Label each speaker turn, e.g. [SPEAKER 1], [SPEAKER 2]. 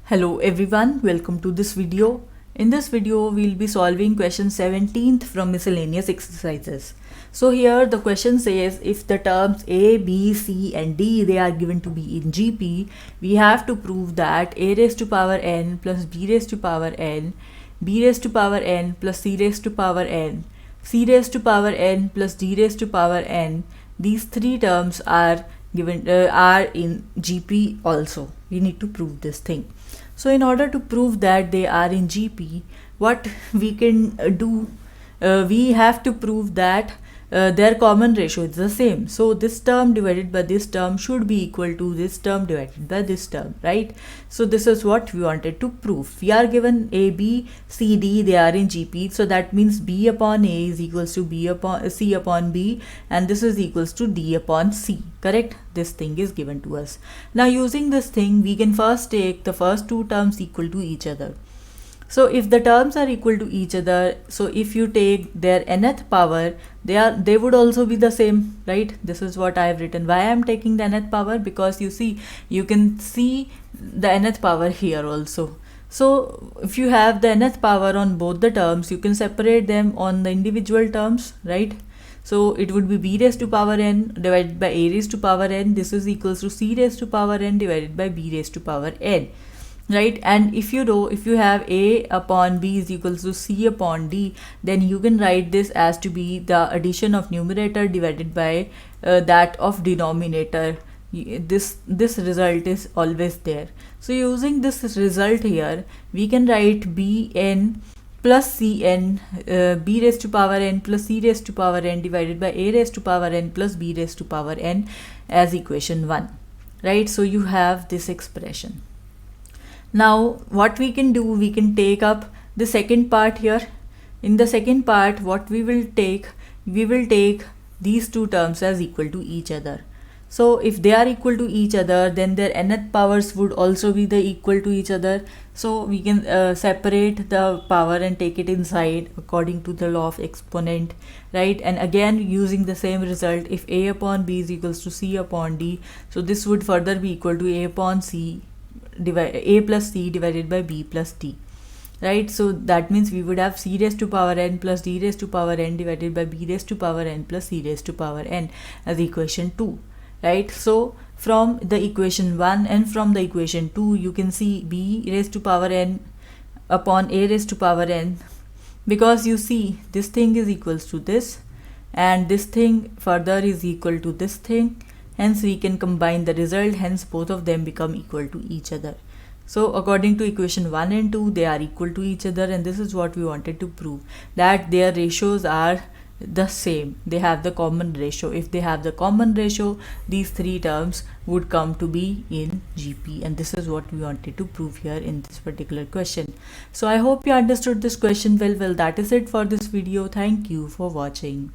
[SPEAKER 1] Hello everyone, welcome to this video. In this video, we'll be solving question 17th from miscellaneous exercises. So here the question says if the terms A, B, C and D they are given to be in GP, we have to prove that A raised to power n plus B raised to power n, B raised to power n plus C raised to power n, C raised to power n plus D raised to power n, these three terms are given are in GP also. We need to prove this thing. So in order to prove that they are in GP, what we can do, we have to prove that their common ratio is the same. So this term divided by this term should be equal to this term divided by this term, right? So this is what we wanted to prove. We are given A, B, C, D, they are in GP. So that means B upon A is equals to C upon B, and this is equals to D upon C, correct? This thing is given to us. Now using this thing, we can first take the first two terms equal to each other. So if the terms are equal to each other, so if you take their nth power, they would also be the same, right? This is what I have written. Why I am taking the nth power? Because you can see the nth power here also. So if you have the nth power on both the terms, you can separate them on the individual terms, right? So it would be B raised to power n divided by A raised to power n. This is equals to C raised to power n divided by B raised to power n. Right, and if you have A upon B is equals to C upon D, then you can write this as to be the addition of numerator divided by that of denominator. This result is always there. So using this result here, we can write Bn plus Cn, B raised to power n plus C raised to power n divided by A raised to power n plus B raised to power n as equation 1, right? So you have this expression. Now what we can do, we can take up the second part here. In the second part, what we will take these two terms as equal to each other. So if they are equal to each other, then their nth powers would also be the equal to each other. So we can separate the power and take it inside according to the law of exponent, right? And again using the same result, if A upon B is equals to C upon D, so this would further be equal to A upon C A plus C divided by B plus D, right? So that means we would have C raised to power n plus D raised to power n divided by B raised to power n plus C raised to power n as equation 2, right? So from the equation 1 and from the equation 2, you can see B raised to power n upon A raised to power n, because you see this thing is equals to this and this thing further is equal to this thing. Hence we can combine the result, hence both of them become equal to each other. So according to equation 1 and 2, they are equal to each other, and this is what we wanted to prove, that their ratios are the same. They have the common ratio. If they have the common ratio, these three terms would come to be in GP, and this is what we wanted to prove here in this particular question. So I hope you understood this question well. That is it for this video. Thank you for watching.